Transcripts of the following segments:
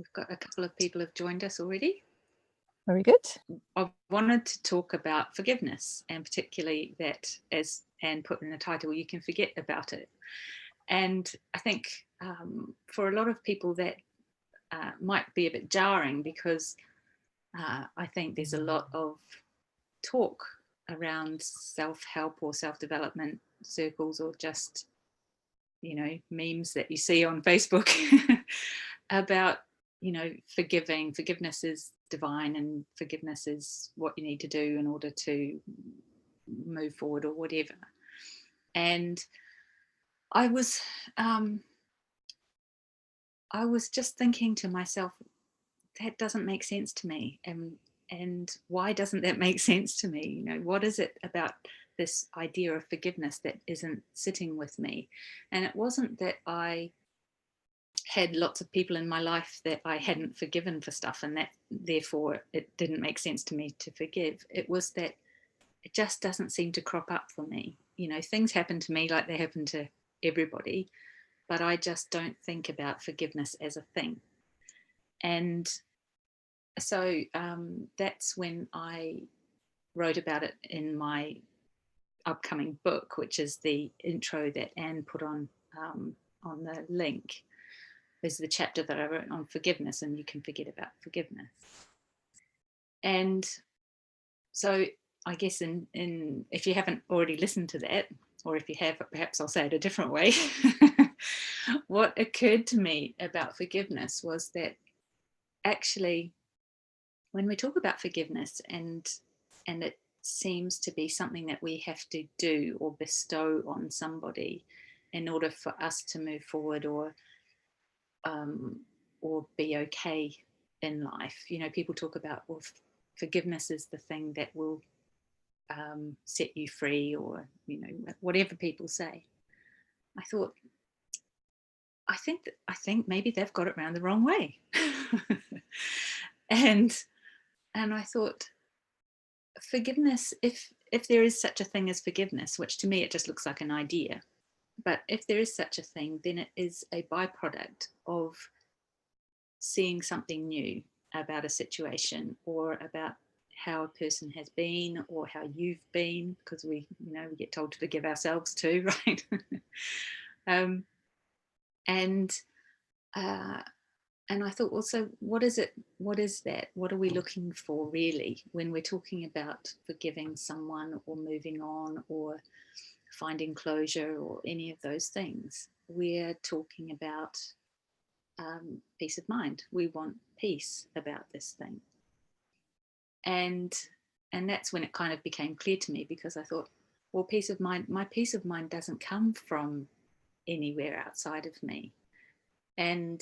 We've got a couple of people have joined us already. Very good. I wanted to talk about forgiveness, and particularly that, as Anne put in the title, you can forget about it. And I think for a lot of people that might be a bit jarring, because I think there's a lot of talk around self-help or self-development circles, or just, you know, memes that you see on Facebook about, you know, forgiveness is divine, and forgiveness is what you need to do in order to move forward or whatever. And I was just thinking to myself, that doesn't make sense to me. And why doesn't that make sense to me? You know, what is it about this idea of forgiveness that isn't sitting with me? And it wasn't that I had lots of people in my life that I hadn't forgiven for stuff, and that therefore it didn't make sense to me to forgive. It was that it just doesn't seem to crop up for me. You know, things happen to me like they happen to everybody, but I just don't think about forgiveness as a thing. And so that's when I wrote about it in my upcoming book, which is the intro that Anne put on the link. Is the chapter that I wrote on forgiveness, and you can forget about forgiveness. And so I guess in if you haven't already listened to that, or if you have, perhaps I'll say it a different way. What occurred to me about forgiveness was that actually, when we talk about forgiveness, and it seems to be something that we have to do or bestow on somebody in order for us to move forward or be okay in life. You know, people talk about, well, forgiveness is the thing that will set you free, or, you know, whatever people say. I thought, I think maybe they've got it around the wrong way. and I thought, forgiveness, if there is such a thing as forgiveness, which to me it just looks like an idea, but if there is such a thing, then it is a byproduct of seeing something new about a situation, or about how a person has been, or how you've been, because we get told to forgive ourselves too, right? And I thought, well, so what is it? What is that? What are we looking for really when we're talking about forgiving someone, or moving on, or finding closure, or any of those things? We're talking about peace of mind. We want peace about this thing. And that's when it kind of became clear to me, because I thought, well, peace of mind, my peace of mind doesn't come from anywhere outside of me. And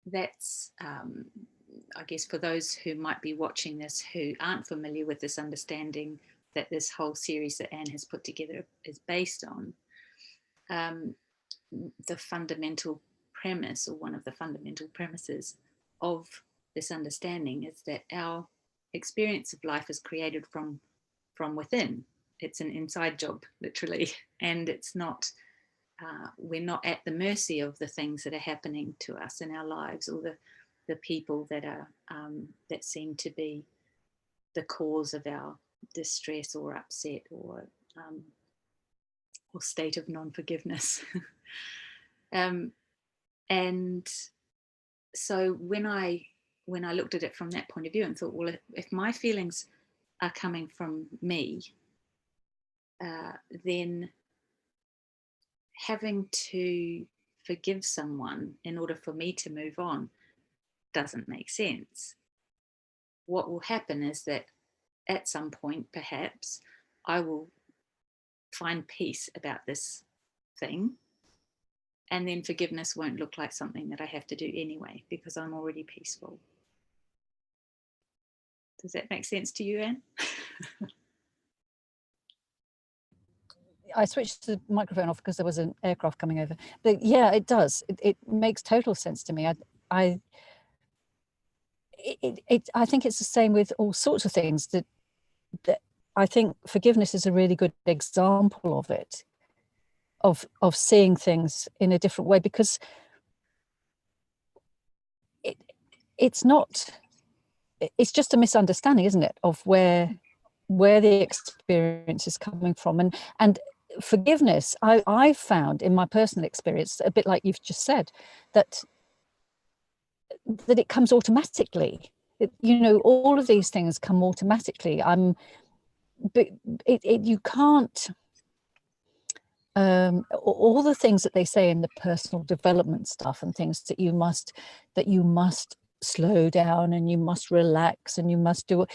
that's, I guess, for those who might be watching this who aren't familiar with this understanding that this whole series that Anne has put together is based on, the fundamental premise, or one of the fundamental premises of this understanding, is that our experience of life is created from within. It's an inside job, literally, and it's not, we're not at the mercy of the things that are happening to us in our lives, or the people that are that seem to be the cause of our distress or upset, or state of non-forgiveness. And so when I looked at it from that point of view and thought, well, if my feelings are coming from me, then having to forgive someone in order for me to move on doesn't make sense. What will happen is that at some point, perhaps, I will find peace about this thing, and then forgiveness won't look like something that I have to do anyway, because I'm already peaceful. Does that make sense to you, Anne? I switched the microphone off because there was an aircraft coming over. But yeah, it does. It makes total sense to me. I think it's the same with all sorts of things. That I think forgiveness is a really good example of it, of seeing things in a different way, because it's not, it's just a misunderstanding, isn't it, of where the experience is coming from. And forgiveness, I've found in my personal experience, a bit like you've just said, that it comes automatically. You know, all of these things come automatically. But you can't, all the things that they say in the personal development stuff, and things that you must slow down and you must relax and you must do,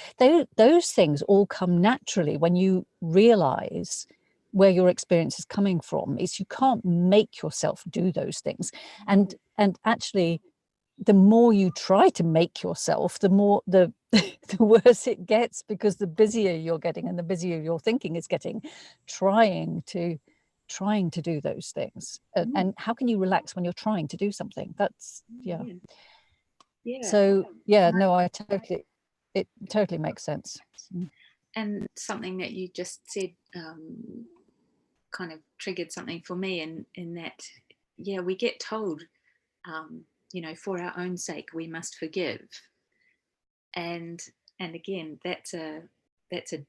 those things all come naturally when you realize where your experience is coming from. It's, you can't make yourself do those things. And actually, the more you try to make yourself, the more the worse it gets, because the busier you're getting and the busier your thinking is getting, trying to do those things. And how can you relax when you're trying to do something? That's, yeah. Yeah. So yeah, no, it totally makes sense. And something that you just said kind of triggered something for me, in that, yeah, we get told, you know, for our own sake we must forgive, and again, that's a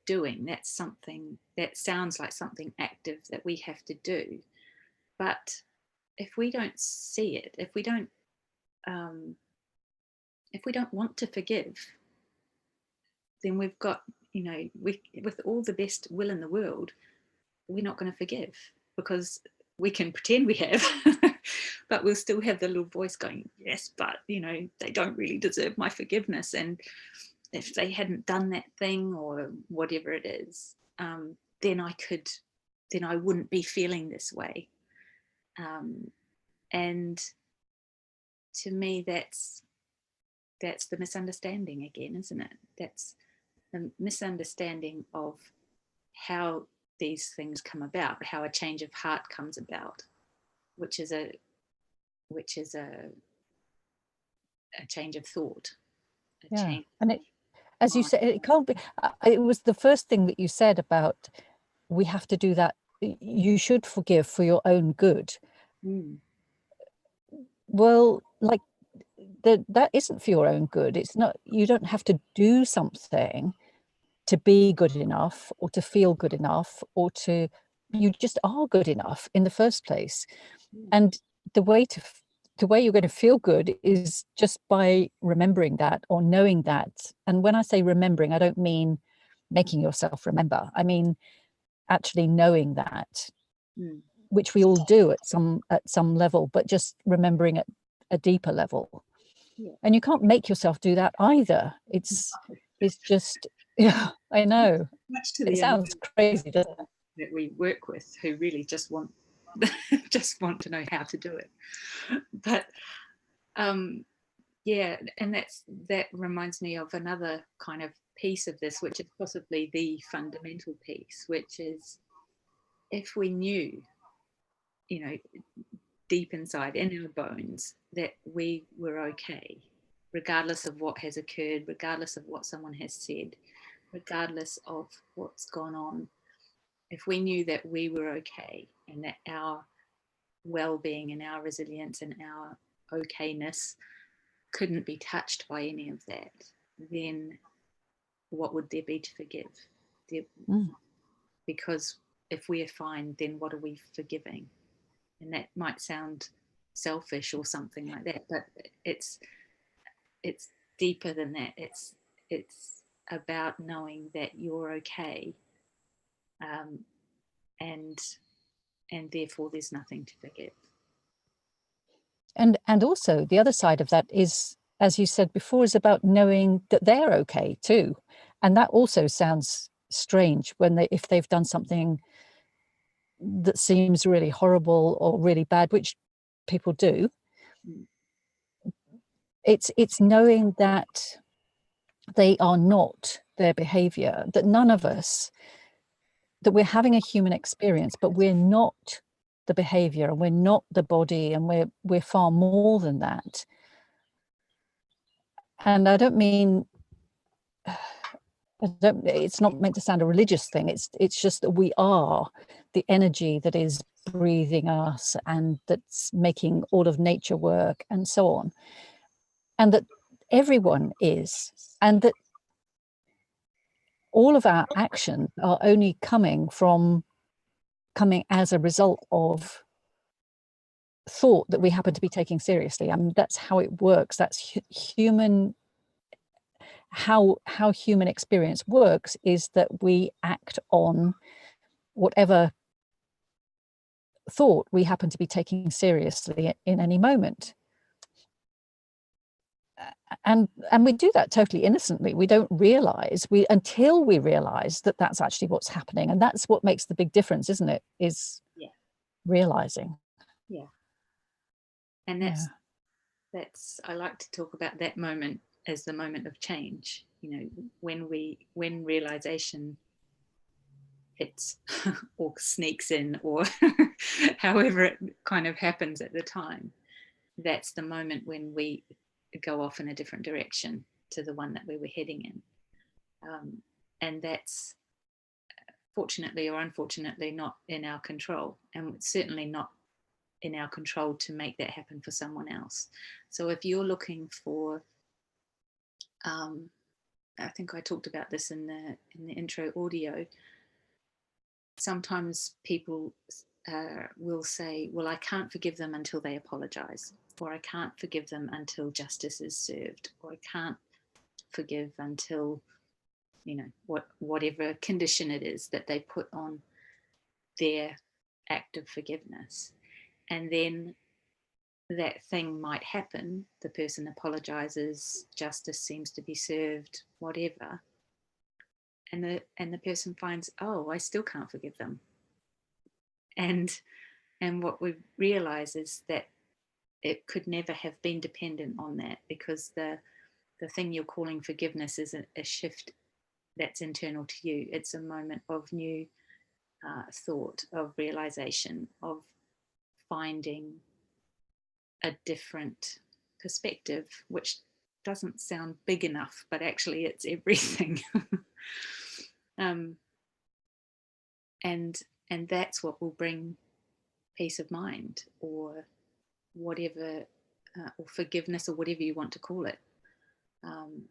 doing, that's something that sounds like something active that we have to do. But if we don't see it, um, if we don't want to forgive, then we've got, you know, with all the best will in the world, we're not going to forgive, because we can pretend we have, but we'll still have the little voice going, yes, but, you know, they don't really deserve my forgiveness. And if they hadn't done that thing or whatever it is, then I wouldn't be feeling this way. And to me, that's the misunderstanding again, isn't it? That's the misunderstanding of how these things come about, how a change of heart comes about, which is a change of thought, a Yeah. change And it, as of you mind. said, it can't be, it was the first thing that you said about, we have to do that, you should forgive for your own good. Mm. Well, like, that isn't for your own good. It's not, you don't have to do something to be good enough or to feel good enough, or to, you just are good enough in the first place. And the way you're going to feel good is just by remembering that, or knowing that. And when I say remembering, I don't mean making yourself remember. I mean actually knowing that, Mm. which we all do at some level, but just remembering at a deeper level. Yeah. And you can't make yourself do that either. It's just, yeah, I know. Much to It the sounds crazy, doesn't it? that we work with, who really just want just want to know how to do it. But yeah, and that reminds me of another kind of piece of this, which is possibly the fundamental piece, which is, if we knew, you know, deep inside in our bones, that we were okay, regardless of what has occurred, regardless of what someone has said, regardless of what's gone on, if we knew that we were okay, and that our well-being and our resilience and our okayness couldn't be touched by any of that, then what would there be to forgive? There, because if we are fine, then what are we forgiving? And that might sound selfish or something like that, but it's deeper than that. It's about knowing that you're okay, um, and therefore there's nothing to forgive. And also the other side of that is, as you said before, is about knowing that they're okay too. And that also sounds strange when if they've done something that seems really horrible or really bad, which people do. Mm. It's knowing that they are not their behavior, that none of us, that we're having a human experience, but we're not the behavior, and we're not the body, and we're far more than that. And I don't mean, it's not meant to sound a religious thing. It's just that we are the energy that is breathing us, and that's making all of nature work, and so on. And that everyone is, and that all of our actions are only coming as a result of thought that we happen to be taking seriously. I mean, that's how it works. That's human. How human experience works is that we act on whatever thought we happen to be taking seriously in any moment. And we do that totally innocently. We don't realize until we realize that that's actually what's happening, and that's what makes the big difference, isn't it? Is Yeah. realizing. Yeah. And Yeah. that's I like to talk about that moment as the moment of change. You know, when realization hits or sneaks in, or however it kind of happens at the time, that's the moment when we go off in a different direction to the one that we were heading in. And that's fortunately or unfortunately not in our control, and it's certainly not in our control to make that happen for someone else. So if you're looking for, I think I talked about this in the intro audio. Sometimes people will say, "Well, I can't forgive them until they apologize," or "I can't forgive them until justice is served," or "I can't forgive until," you know, whatever condition it is that they put on their act of forgiveness. And then that thing might happen, the person apologizes, justice seems to be served, whatever, and the person finds, "Oh, I still can't forgive them." And what we realize is that it could never have been dependent on that, because the thing you're calling forgiveness is a shift that's internal to you. It's a moment of new thought, of realization, of finding a different perspective, which doesn't sound big enough, but actually it's everything. um, and and that's what will bring peace of mind, or whatever, or forgiveness, or whatever you want to call it. Um,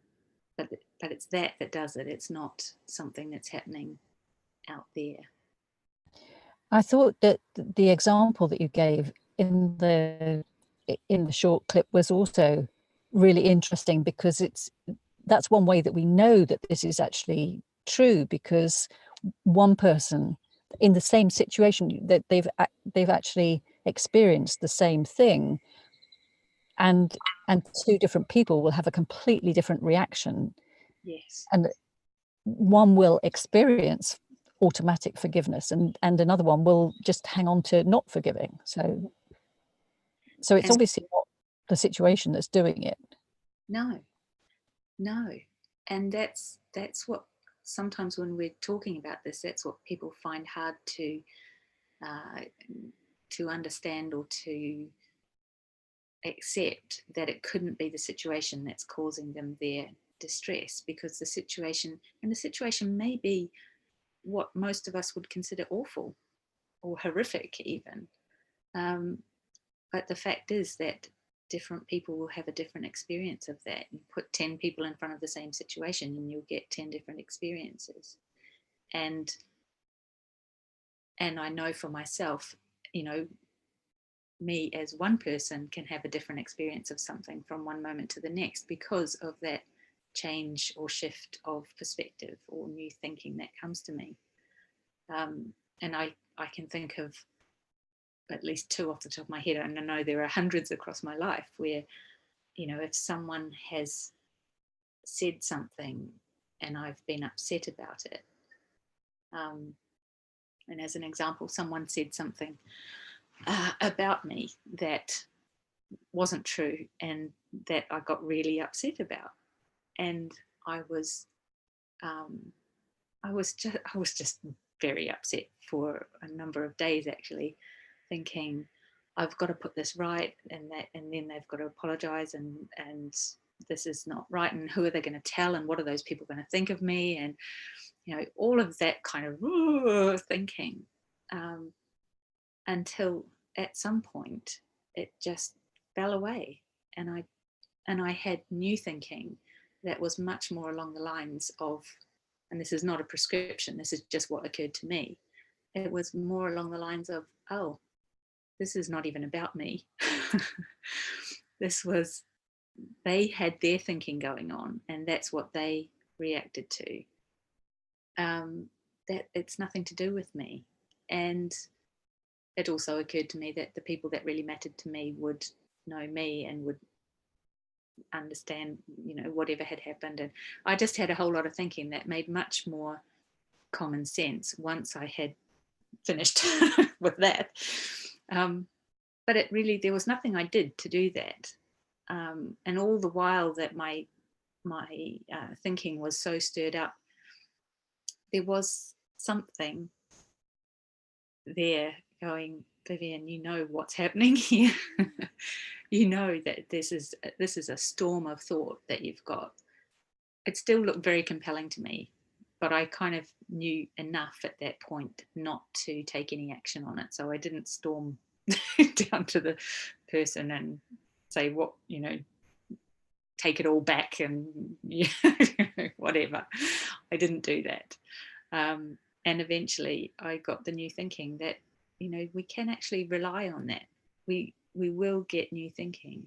but it's that does it. It's not something that's happening out there. I thought that the example that you gave in the short clip was also really interesting, because that's one way that we know that this is actually true, because one person in the same situation, that they've actually experienced the same thing, and two different people will have a completely different reaction, Yes. and one will experience automatic forgiveness, and another one will just hang on to not forgiving. So it's And obviously not the situation that's doing it. no, no. And that's what, sometimes when we're talking about this, that's what people find hard uh, to understand, or to accept, that it couldn't be the situation that's causing them their distress, because the situation may be what most of us would consider awful or horrific even. um, but the fact is that different people will have a different experience of that. You put 10 people in front of the same situation and you'll get 10 different experiences. And and I know for myself, you know, me as one person can have a different experience of something from one moment to the next, because of that change or shift of perspective or new thinking that comes to me. And I can think of at least two off the top of my head, and I know there are hundreds across my life, where, you know, if someone has said something and I've been upset about it, and as an example, someone said something about me that wasn't true, and that I got really upset about, and I was um, I was just very upset for a number of days, actually, thinking, I've got to put this right, and then they've got to apologize, and this is not right, and who are they going to tell, and what are those people going to think of me, and, you know, all of that kind of thinking, um, until at some point it just fell away, and and I had new thinking that was much more along the lines of, and this is not a prescription, this is just what occurred to me. It was more along the lines of, oh, this is not even about me. This was, they had their thinking going on, and that's what they reacted to. That it's nothing to do with me. And it also occurred to me that the people that really mattered to me would know me and would understand, you know, whatever had happened. And I just had a whole lot of thinking that made much more common sense once I had finished with that. But it really, there was nothing I did to do that. And all the while that my thinking was so stirred up, there was something there going, Vivienne, you know what's happening here. You know that this is a storm of thought that you've got. It still looked very compelling to me, but I kind of knew enough at that point not to take any action on it. So I didn't storm down to the person and say, what, you know, take it all back and whatever. I didn't do that. And eventually I got the new thinking that, you know, we can actually rely on that. We will get new thinking.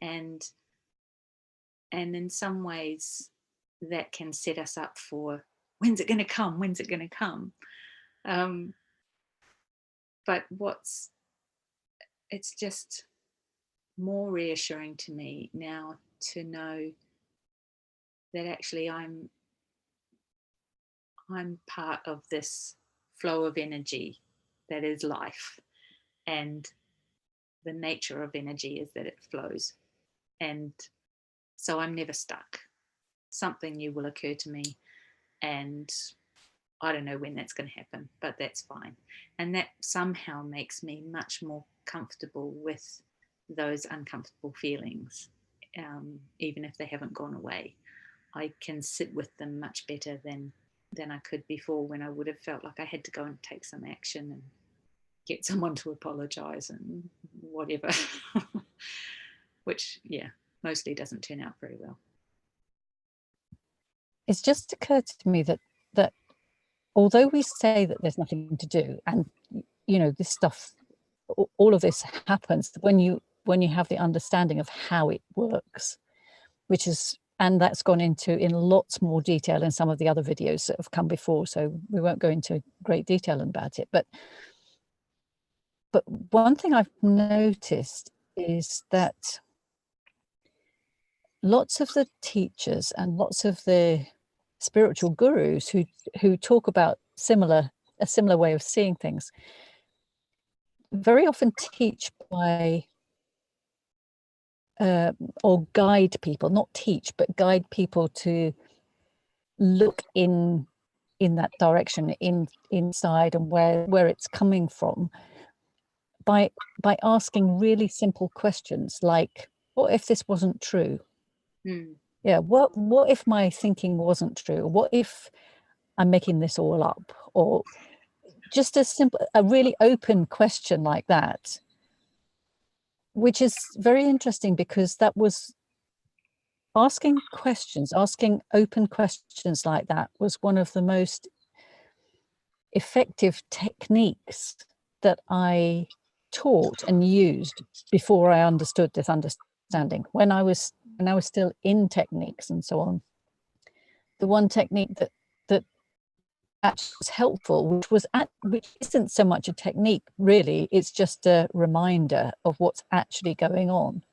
And in some ways that can set us up for, when's it going to come? When's it going to come? But it's just more reassuring to me now to know that actually I'm part of this flow of energy that is life, and the nature of energy is that it flows, and so I'm never stuck. Something new will occur to me, and I don't know when that's going to happen, but that's fine. And that somehow makes me much more comfortable with those uncomfortable feelings, even if they haven't gone away. I can sit with them much better than I could before, when I would have felt like I had to go and take some action and get someone to apologize and whatever, which, yeah, mostly doesn't turn out very well. It's just occurred to me that although we say that there's nothing to do, and you know, this stuff, all of this happens when you have the understanding of how it works, which is, and that's gone into in lots more detail in some of the other videos that have come before, so we won't go into great detail about it. But one thing I've noticed is that lots of the teachers and lots of the spiritual gurus who talk about a similar way of seeing things very often teach by or guide people, not teach, but guide people to look in that direction, inside, and where it's coming from, by asking really simple questions like, what if this wasn't true? Yeah, what if my thinking wasn't true? What if I'm making this all up? Or just a really open question like that, which is very interesting, because that was asking open questions like that was one of the most effective techniques that I taught and used before I understood this understanding. When I was still in techniques and so on, the one technique that actually was helpful, which isn't so much a technique really, it's just a reminder of what's actually going on,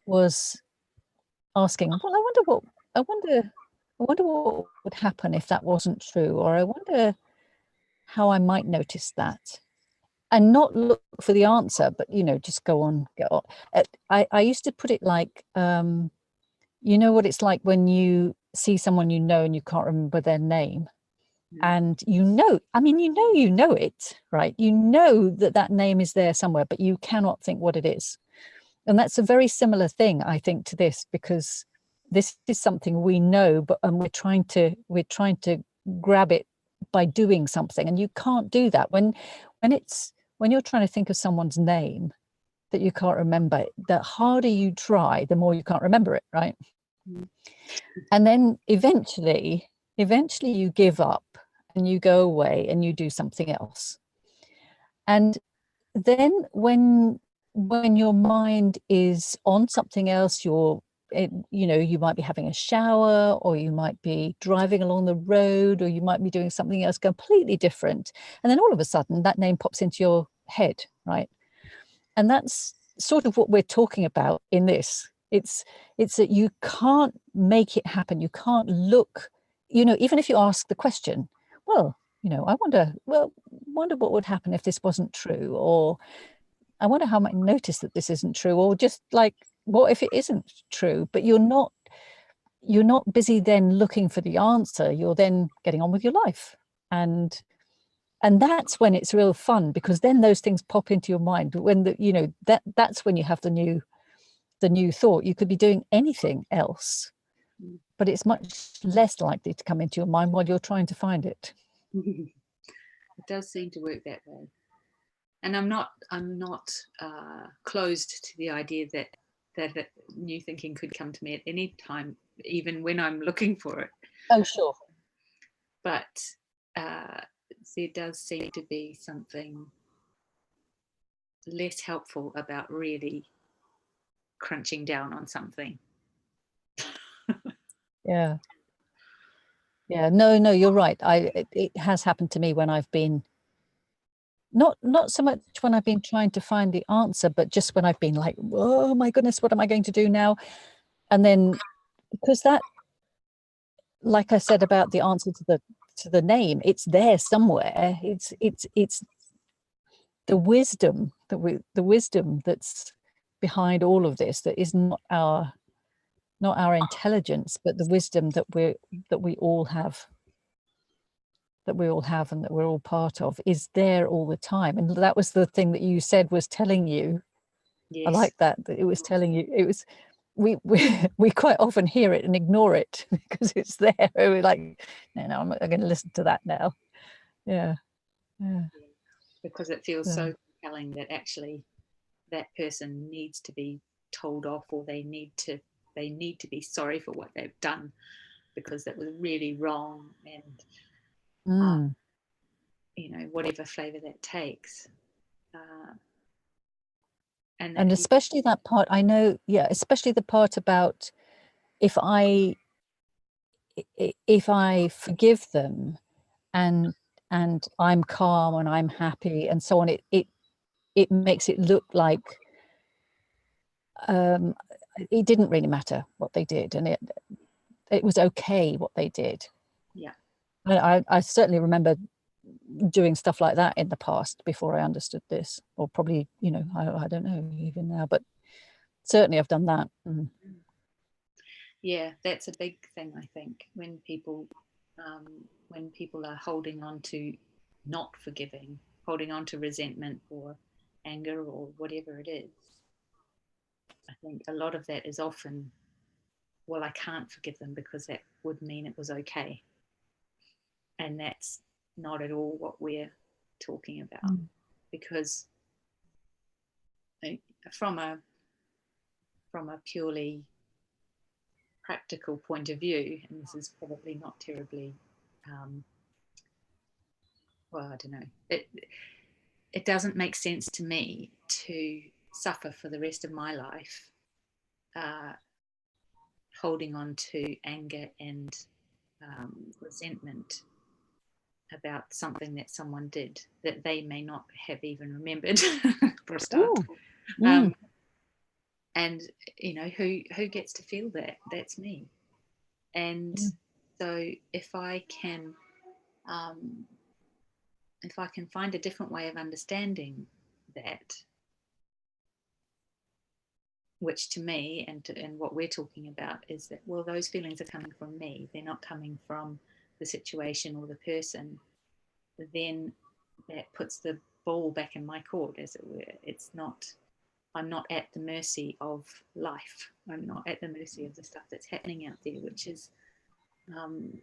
was asking, well, I wonder what would happen if that wasn't true, or I wonder how I might notice that, and not look for the answer, but you know, just go on. I used to put it like, you know what it's like when you see someone you know and you can't remember their name, and you know it, right? You know that name is there somewhere, but you cannot think what it is. And that's a very similar thing, I think, to this, because this is something we know, but we're trying to grab it by doing something, and you can't do that when you're trying to think of someone's name. that you can't remember, the harder you try, the more you can't remember it, right? Mm. And then eventually you give up and you go away and you do something else. And then when your mind is on something else, you might be having a shower, or you might be driving along the road, or you might be doing something else completely different, and then all of a sudden that name pops into your head, right? And that's sort of what we're talking about in this. It's that you can't make it happen. You can't look, even if you ask the question, well, I wonder what would happen if this wasn't true, or I wonder how I might notice that this isn't true, or just like, what if it isn't true? But you're not busy then looking for the answer. You're then getting on with your life. And that's when it's real fun, because then those things pop into your mind. When that's when you have the new thought. You could be doing anything else, Mm. but it's much less likely to come into your mind while you're trying to find it. It does seem to work that way. And I'm not closed to the idea that new thinking could come to me at any time, even when I'm looking for it. Oh, sure. But uh, there does seem to be something less helpful about really crunching down on something. Yeah. Yeah. No, you're right. It has happened to me when I've been not so much when I've been trying to find the answer, but just when I've been like, oh my goodness, what am I going to do now? And then, because that, like I said about the answer to the name, it's there somewhere. It's the wisdom that's behind all of this, that is not our intelligence, but the wisdom that we all have, and that we're all part of, is there all the time. And that was the thing that you said was telling you. I Yes. like that it was telling you. It was, we quite often hear it and ignore it because it's there. We're like, no, I'm not going to listen to that now. Yeah. Yeah. Because it feels Yeah. so compelling that actually that person needs to be told off, or they need to be sorry for what they've done, because that was really wrong, and Mm. whatever flavor that takes. uh, and And that especially that part, I know, yeah, especially the part about, if I forgive them, and I'm calm and I'm happy and so on, it makes it look like, um, it didn't really matter what they did, and it was okay what they did. Yeah. I certainly remember doing stuff like that in the past before I understood this, or probably, I don't know even now, but certainly I've done that. Mm. Yeah, that's a big thing, I think, when people are holding on to not forgiving, holding on to resentment or anger or whatever it is. I think a lot of that is often, well, I can't forgive them because that would mean it was okay. And that's not at all what we're talking about. Mm. Because from a purely practical point of view, and this is probably not terribly, well, I don't know, it doesn't make sense to me to suffer for the rest of my life, uh, holding on to anger and resentment about something that someone did that they may not have even remembered for a start. Ooh. Mm. Um, and who gets to feel that? That's me. And Yeah. so um, if I can find a different way of understanding that, which to me and what we're talking about is that, well, those feelings are coming from me, they're not coming from the situation or the person, then that puts the ball back in my court, as it were. I'm not at the mercy of life. I'm not at the mercy of the stuff that's happening out there, which is, um,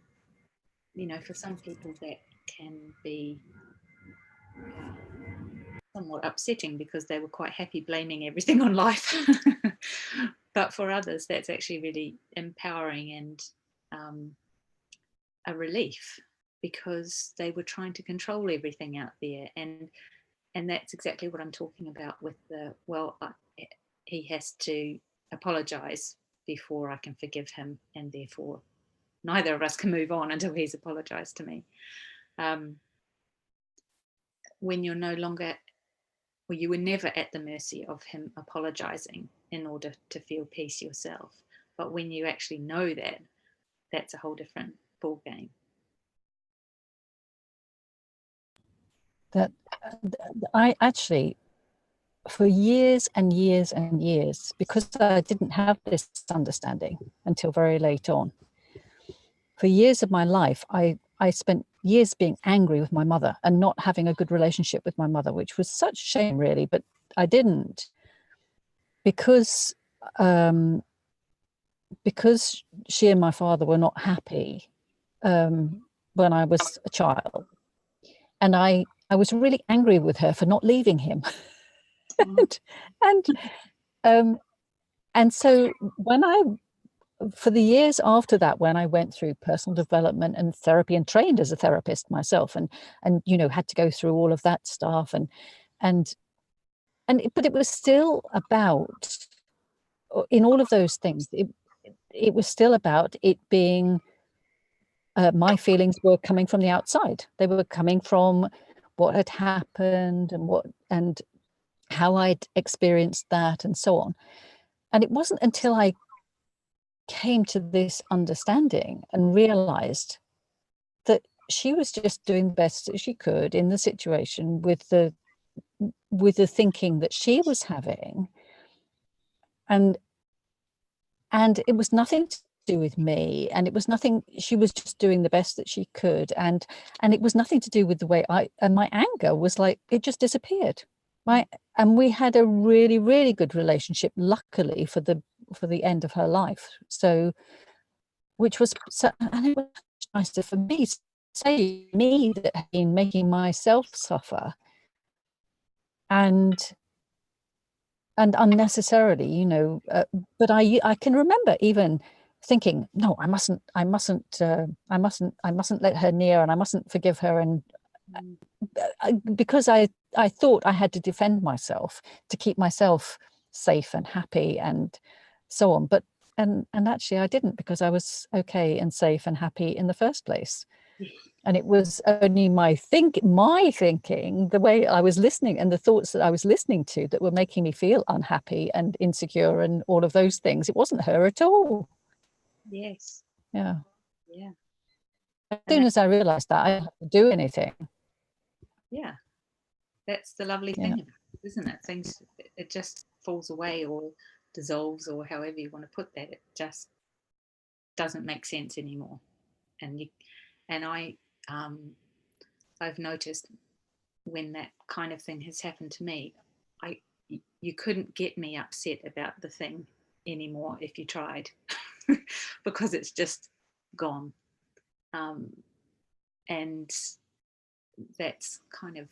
for some people that can be somewhat upsetting because they were quite happy blaming everything on life. But for others, that's actually really empowering and a relief, because they were trying to control everything out there. And that's exactly what I'm talking about with the, well, he has to apologize before I can forgive him, and therefore neither of us can move on until he's apologized to me. When you're no longer, or you were never at the mercy of him apologizing in order to feel peace yourself. But when you actually know that, that's a whole different ball game. That I actually, for years and years and years, because I didn't have this understanding until very late on, for years of my life, I spent years being angry with my mother and not having a good relationship with my mother, which was such a shame, really. But I didn't, because she and my father were not happy when I was a child, and I was really angry with her for not leaving him. and and and so when I, for the years after that, when I went through personal development and therapy and trained as a therapist myself, and you know, had to go through all of that stuff, and but it was still about, in all of those things, it was still about it being, my feelings were coming from the outside. They were coming from what had happened and how I'd experienced that and so on. And it wasn't until I came to this understanding and realized that she was just doing the best that she could in the situation with the thinking that she was having, and it was nothing to do with me, and it was nothing, she was just doing the best that she could, and it was nothing to do with the way and my anger was like, it just disappeared. And we had a really, really good relationship, luckily, for the end of her life. So, which was so, and it was nicer for me to say, me that had been making myself suffer, and unnecessarily, you know. But I can remember even thinking, no, I mustn't let her near, and I mustn't forgive her, and because I thought I had to defend myself to keep myself safe and happy and so on. But and actually I didn't, because I was okay and safe and happy in the first place. And it was only my thinking, the way I was listening, and the thoughts that I was listening to, that were making me feel unhappy and insecure and all of those things. It wasn't her at all. Yes. Yeah. Yeah. As soon as I realized that, I didn't have to do anything. Yeah. That's the lovely thing about it, isn't it? Things, it just falls away or dissolves, or however you want to put that. It just doesn't make sense anymore. And I've noticed when that kind of thing has happened to me, I you couldn't get me upset about the thing anymore if you tried, because it's just gone. And that's kind of,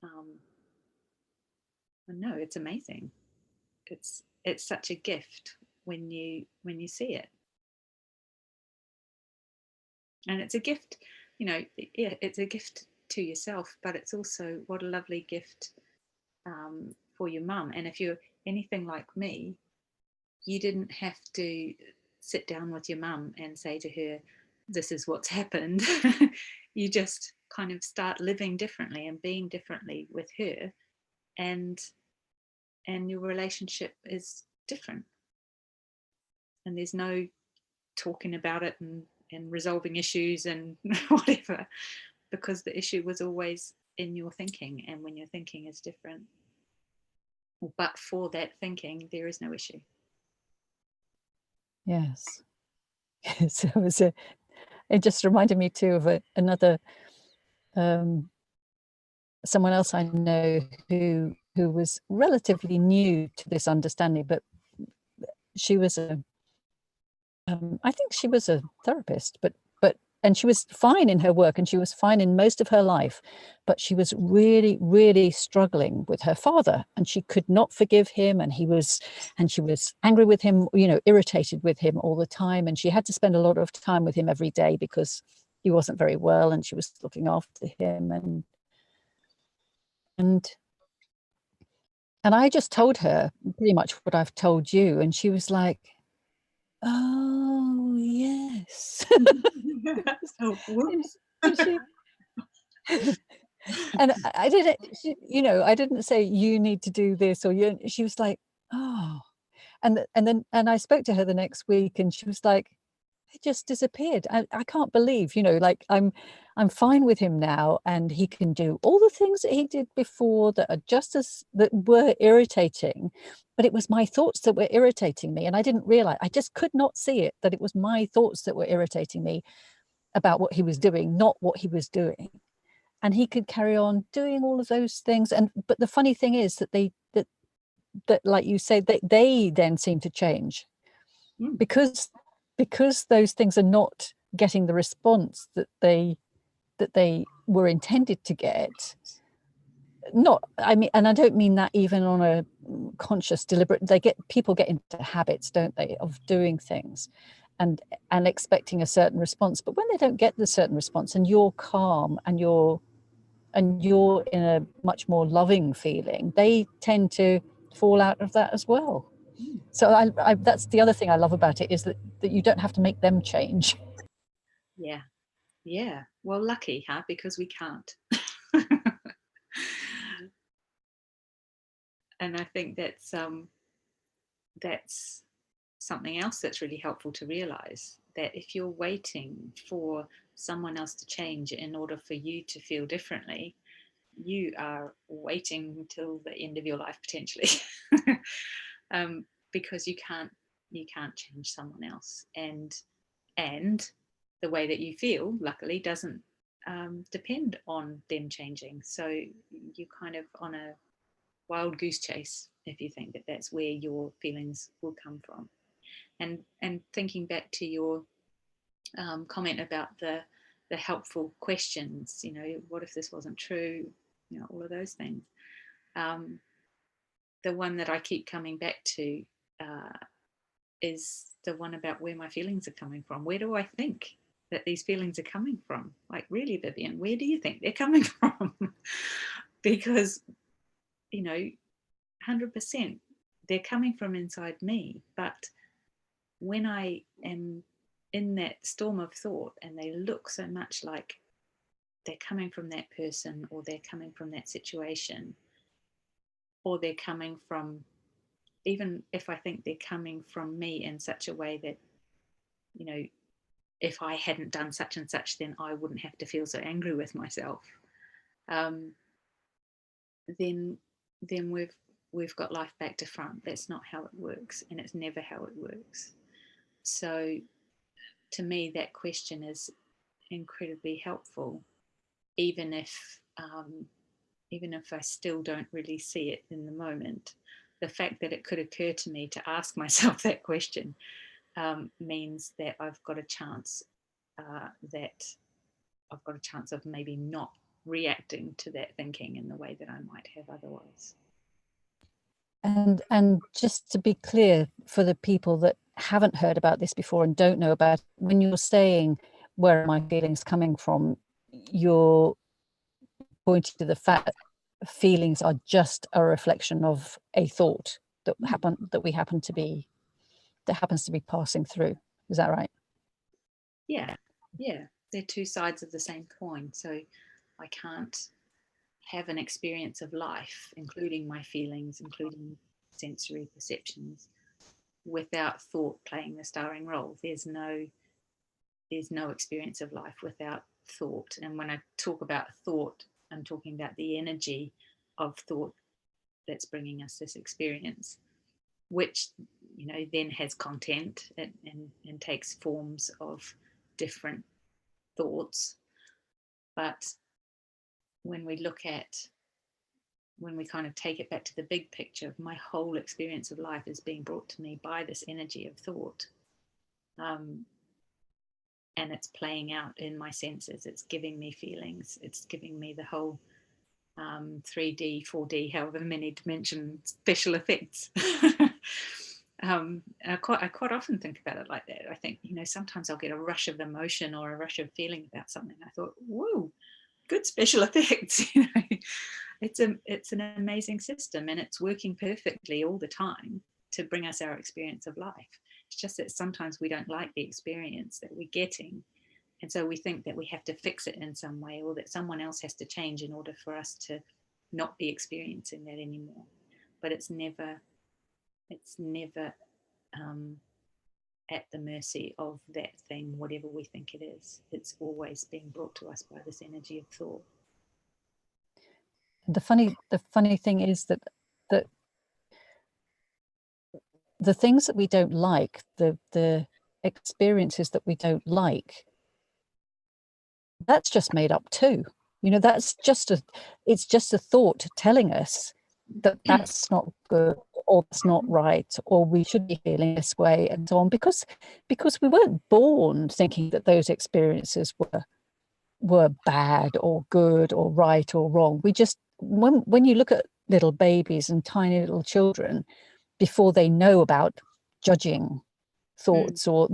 I know, it's amazing. It's such a gift when you see it, and it's a gift, you know. Yeah, it's a gift to yourself, but it's also, what a lovely gift for your mum. And if you're anything like me, you didn't have to sit down with your mum and say to her, this is what's happened. You just kind of start living differently and being differently with her, and your relationship is different, and there's no talking about it and resolving issues and whatever, because the issue was always in your thinking, and when your thinking is different, but for that thinking, there is no issue. Yes. So it just reminded me too of another, someone else I know who was relatively new to this understanding, but she was I think she was a therapist, but and she was fine in her work and she was fine in most of her life, but she was really, really struggling with her father, and she could not forgive him, and she was angry with him, irritated with him all the time, and she had to spend a lot of time with him every day because he wasn't very well and she was looking after him, and I just told her pretty much what I've told you, and she was like, oh yes. Oh, and, whoops. and she and I didn't, I didn't say you need to do this or you. She was like, oh, and I spoke to her the next week, and she was like, it just disappeared. I can't believe, like I'm fine with him now, and he can do all the things that he did before that are just as that were irritating, but it was my thoughts that were irritating me, and I didn't realize. I just could not see it, that it was my thoughts that were irritating me about what he was doing, not what he was doing. And he could carry on doing all of those things, and but the funny thing is that that like you said, they then seem to change Mm. because those things are not getting the response that they were intended to get. Not, I mean, and I don't mean that even on a conscious deliberate. People get into habits, don't they, of doing things and expecting a certain response, but when they don't get the certain response and you're calm and you're in a much more loving feeling, they tend to fall out of that as well. Mm. So that's the other thing I love about it, is that you don't have to make them change. Yeah. Yeah. Well, lucky, huh? Because we can't. And I think that's something else that's really helpful to realize, that if you're waiting for someone else to change in order for you to feel differently, you are waiting until the end of your life potentially. Because you can't change someone else, and the way that you feel, luckily, doesn't depend on them changing. So you're kind of on a wild goose chase if you think that that's where your feelings will come from. And thinking back to your comment about the helpful questions, what if this wasn't true, all of those things. um, the one that I keep coming back to uh, is the one about where my feelings are coming from. Where do I think that these feelings are coming from? Like, really, Vivienne, where do you think they're coming from? Because, 100% they're coming from inside me. But when I am in that storm of thought and they look so much like they're coming from that person, or they're coming from that situation, or they're coming from, even if I think they're coming from me in such a way that, you know, if I hadn't done such and such, then I wouldn't have to feel so angry with myself. Um, then we've got life back to front. That's not how it works, and it's never how it works. So to me, that question is incredibly helpful, even if I still don't really see it in the moment. The fact that it could occur to me to ask myself that question means that that I've got a chance of maybe not reacting to that thinking in the way that I might have otherwise. And just to be clear, for the people that haven't heard about this before and don't know about it, when you're saying where are my feelings coming from, you're pointing to the fact that feelings are just a reflection of a thought that happens to be passing through. Is that right? Yeah, yeah, they're two sides of the same coin. So I can't have an experience of life, including my feelings, including sensory perceptions, without thought playing the starring role. There's no experience of life without thought. And when I talk about thought, I'm talking about the energy of thought that's bringing us this experience, which then has content and takes forms of different thoughts. But when we look at when we kind of take it back to the big picture, my whole experience of life is being brought to me by this energy of thought. Um, and it's playing out in my senses. It's giving me feelings. It's giving me the whole 3D, 4D, however many dimension special effects. I quite often think about it like that. I think, sometimes I'll get a rush of emotion or a rush of feeling about something. I thought, whoa, good special effects. It's an amazing system, and it's working perfectly all the time to bring us our experience of life. It's just that sometimes we don't like the experience that we're getting, and so we think that we have to fix it in some way, or that someone else has to change in order for us to not be experiencing that anymore. But it's never at the mercy of that thing, whatever we think it is. It's always being brought to us by this energy of thought. The funny thing is that the things that we don't like, the experiences that we don't like, that's just made up too. That's it's just a thought telling us that that's not good, or it's not right, or we should be feeling this way, and so on, because we weren't born thinking that those experiences were bad or good or right or wrong. We just, when you look at little babies and tiny little children, before they know about judging thoughts or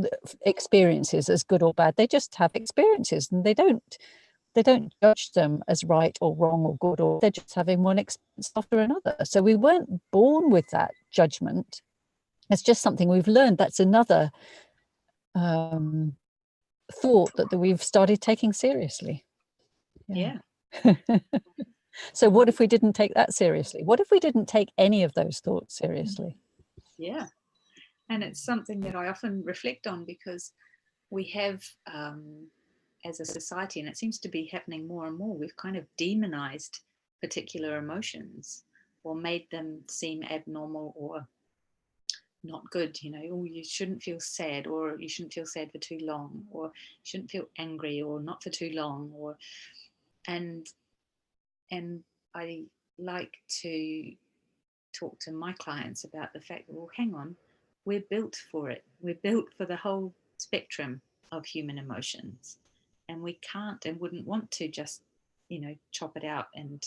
experiences as good or bad, they just have experiences, and they don't judge them as right or wrong or good, or they're just having one experience after another. So we weren't born with that judgment. It's just something we've learned. That's another thought that we've started taking seriously. Yeah. So what if we didn't take that seriously? What if we didn't take any of those thoughts seriously? Yeah. And it's something that I often reflect on, because we have, as a society, and it seems to be happening more and more, we've kind of demonized particular emotions, or made them seem abnormal or not good. Oh, you shouldn't feel sad, or you shouldn't feel sad for too long, or you shouldn't feel angry, or not for too long, or and I like to talk to my clients about the fact that, well, hang on, we're built for it. We're built for the whole spectrum of human emotions, and we can't and wouldn't want to just, chop it out and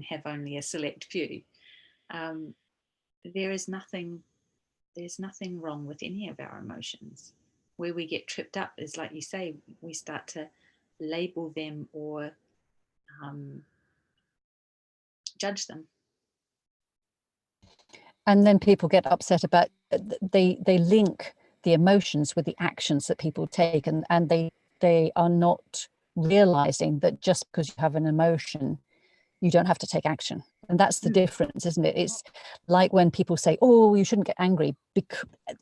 have only a select few. There is nothing There's nothing wrong with any of our emotions. Where we get tripped up is, like you say, we start to label them or judge them. And then people get upset about, they link the emotions with the actions that people take, and they are not realizing that just because you have an emotion, you don't have to take action. And that's the difference, isn't it? It's like when people say, oh, you shouldn't get angry,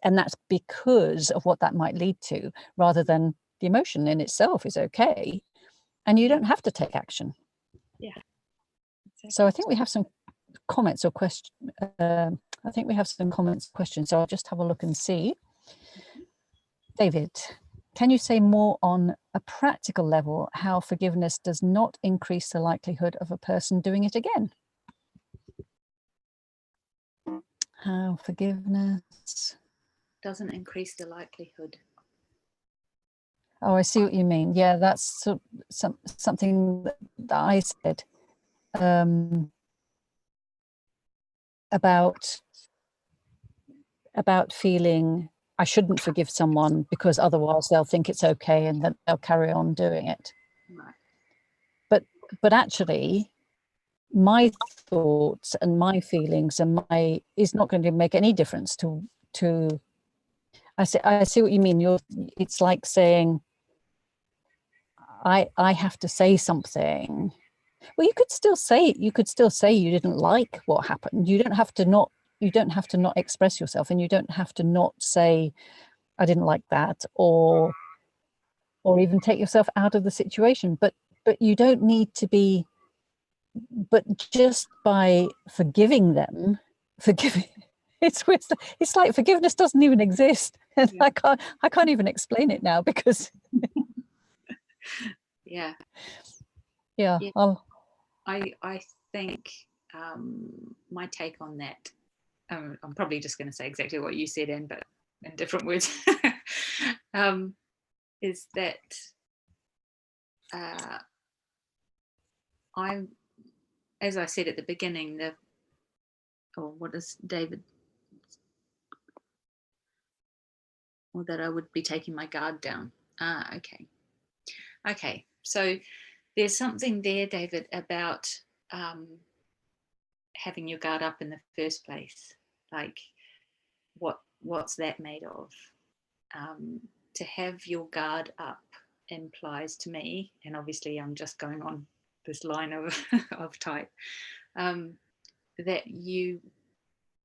and that's because of what that might lead to, rather than the emotion in itself is okay, and you don't have to take action. Yeah. Exactly. So I think we have some comments or questions. I think we have some comments, questions. So I'll just have a look and see. David, can you say more on a practical level how forgiveness does not increase the likelihood of a person doing it again? How forgiveness doesn't increase the likelihood. Oh, I see what you mean. Yeah, that's something that I said about feeling I shouldn't forgive someone because otherwise they'll think it's okay and that they'll carry on doing it. Right. But actually, my thoughts and my feelings and my is not going to make any difference to I see what you mean. It's like saying I have to say something. Well, you could still say you didn't like what happened. You don't have to not express yourself, and you don't have to not say I didn't like that, or even take yourself out of the situation. But you don't need to be. But just by forgiving them, it's like forgiveness doesn't even exist, and Yeah. I can't even explain it now because yeah. I think my take on that, I'm probably just going to say exactly what you said, but in different words, is that I, as I said at the beginning, what does David, or that I would be taking my guard down. Okay. So there's something there, David, about having your guard up in the first place. Like, what's that made of? To have your guard up implies to me, and obviously I'm just going on this line of of type, that you,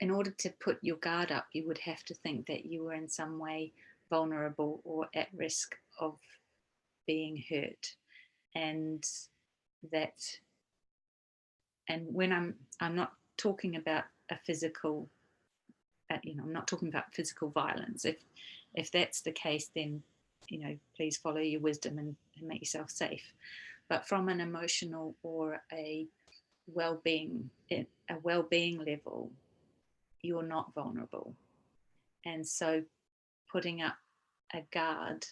in order to put your guard up, you would have to think that you were in some way vulnerable or at risk of being hurt, and that, and when I'm not talking about a physical, I'm not talking about physical violence. If that's the case, then please follow your wisdom and make yourself safe. But from an emotional or a well-being level, you're not vulnerable. And so putting up a guard,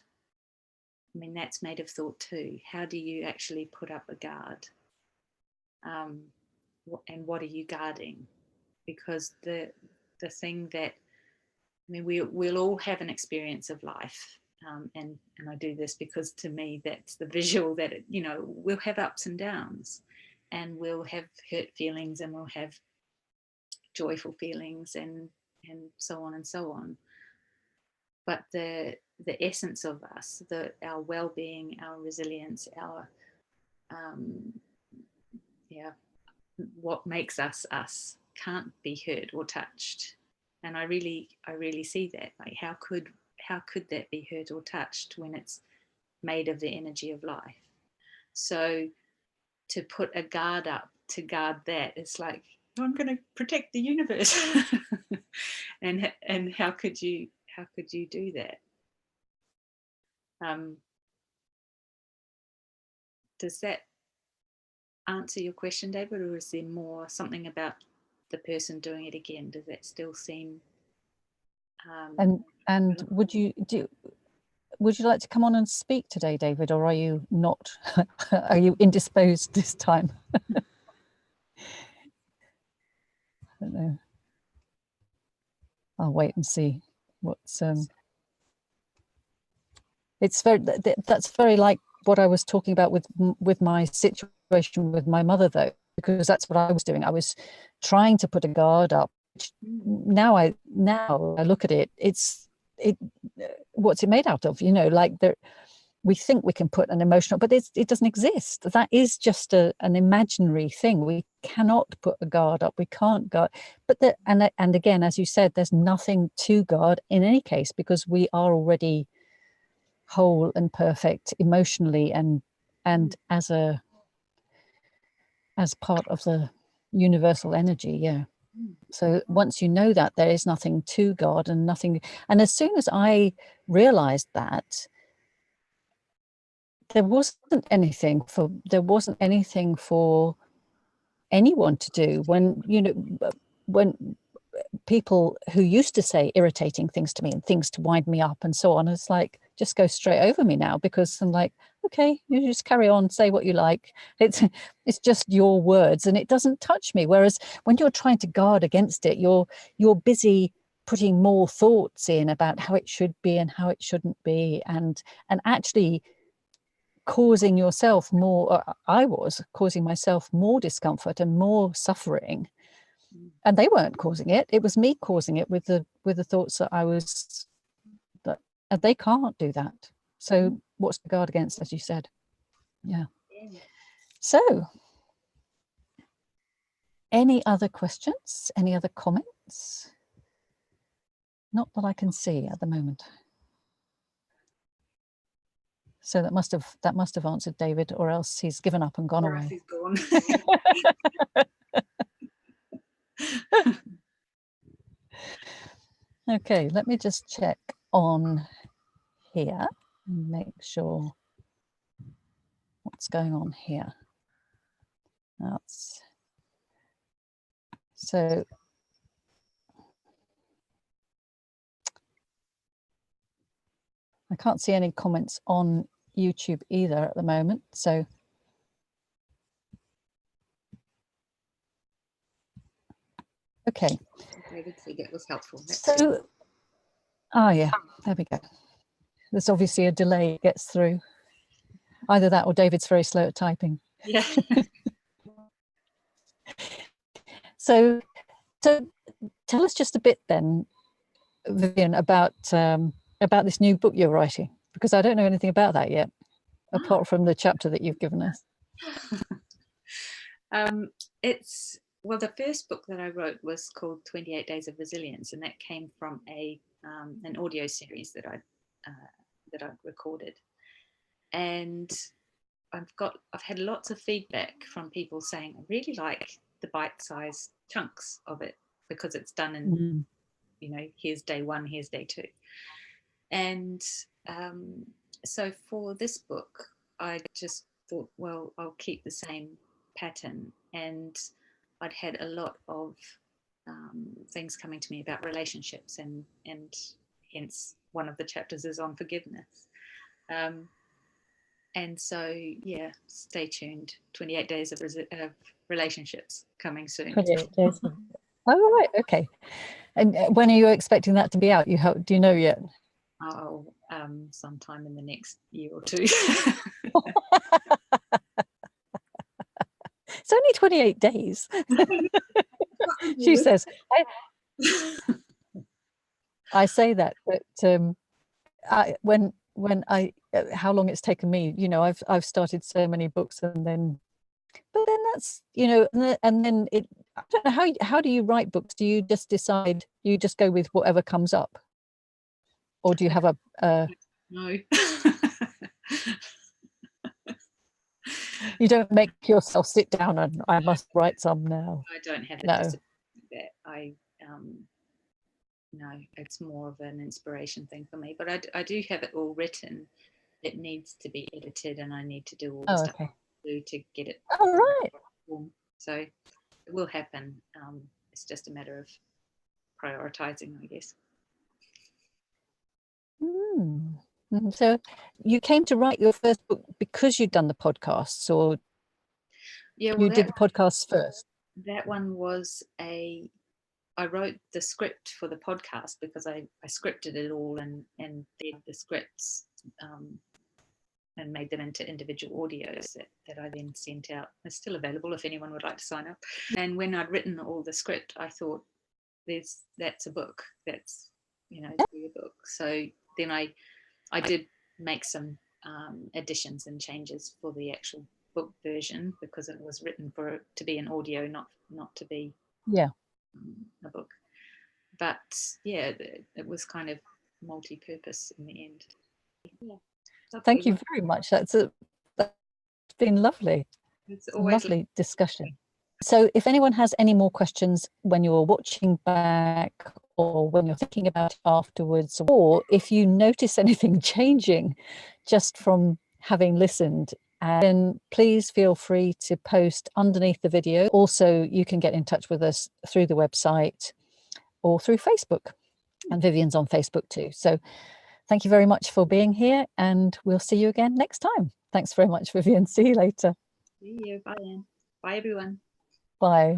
I mean, that's made of thought too. How do you actually put up a guard? And what are you guarding? Because the thing that, I mean, we'll all have an experience of life. And I do this because to me, that's the visual that, we'll have ups and downs, and we'll have hurt feelings, and we'll have joyful feelings, and so on and so on. But the essence of us, our well-being, our resilience, our what makes us us can't be hurt or touched. And I really see that. Like, how could that be hurt or touched when it's made of the energy of life? So to put a guard up to guard that, it's like, I'm going to protect the universe. and how could you do that? Does that answer your question, David, or is there more, something about the person doing it again? Does that still seem and would you like to come on and speak today, David, or are you not? Are you indisposed this time? I don't know. I'll wait and see what's it's very, that's very like what I was talking about with my situation with my mother, though, because that's what I was doing. I was trying to put a guard up. Now I look at it, what's it made out of? Like we think we can put an emotional, but it doesn't exist. That is just an imaginary thing. We cannot put a guard up. We can't guard. But and again, as you said, there's nothing to guard in any case, because we are already whole and perfect emotionally and as part of the universal energy. So once you know that, there is nothing to guard and nothing. And as soon as I realized that, there wasn't anything for anyone to do. When people who used to say irritating things to me and things to wind me up and so on, it's like, just go straight over me now, because I'm like, okay, you just carry on, say what you like. It's just your words and it doesn't touch me. Whereas when you're trying to guard against it, you're busy putting more thoughts in about how it should be and how it shouldn't be, and actually causing yourself more. I was causing myself more discomfort and more suffering, and they weren't causing it. It was me causing it with the thoughts that I was, that they can't do that. So what's to guard against, as you said? Yeah. So any other questions? Any other comments? Not that I can see at the moment. So that must have answered David, or else he's given up and gone away. He's gone. Okay, let me just check on here and make sure what's going on here. That's so. I can't see any comments on YouTube either at the moment. So, okay. David said that was helpful. So, yeah, there we go. There's obviously a delay it gets through. Either that or David's very slow at typing. Yeah. So tell us just a bit then, Vivienne, about this new book you're writing, because I don't know anything about that yet, apart from the chapter that you've given us. It's, well, the first book that I wrote was called 28 Days of Resilience, and that came from an audio series that I recorded. And I've had lots of feedback from people saying, I really like the bite-sized chunks of it, because it's done in, you know, here's day one, here's day two. And so for this book, I just thought, well, I'll keep the same pattern. And I'd had a lot of things coming to me about relationships, and hence one of the chapters is on forgiveness. And so, yeah, stay tuned. 28 days of relationships coming soon. 28 days. Oh, right, okay. And when are you expecting that to be out? Do you know yet? Oh, sometime in the next year or two. It's only 28 days. She says. I say that, but how long it's taken me, you know, I've started so many books, but then that's, you know, and then I don't know, how do you write books? Do you just decide, you just go with whatever comes up, or do you have a no. You don't make yourself sit down and I must write some now? I don't have a No. that. No, it's more of an inspiration thing for me, but I do have it all written. It needs to be edited, and I need to do all the stuff I do to get it. All right. So it will happen. It's just a matter of prioritizing, I guess. So you came to write your first book because you'd done the podcasts, or you did the podcasts first? That one was I wrote the script for the podcast because I scripted it all and did the scripts and made them into individual audios that I then sent out. It's still available if anyone would like to sign up. And when I'd written all the script, I thought, that's a book. That's, you know, a book. So then I did make some additions and changes for the actual book version, because it was written to be an audio, not to be a book. But yeah, it was kind of multi-purpose in the end. Yeah. Thank you very much. That's been lovely. It's a lovely discussion. So if anyone has any more questions when you're watching back, or when you're thinking about it afterwards, or if you notice anything changing just from having listened, then please feel free to post underneath the video. Also, you can get in touch with us through the website or through Facebook, and Vivienne's on Facebook too. So thank you very much for being here, and we'll see you again next time. Thanks very much, Vivienne. See you later. See you. Bye, Anne. Bye, everyone. Bye.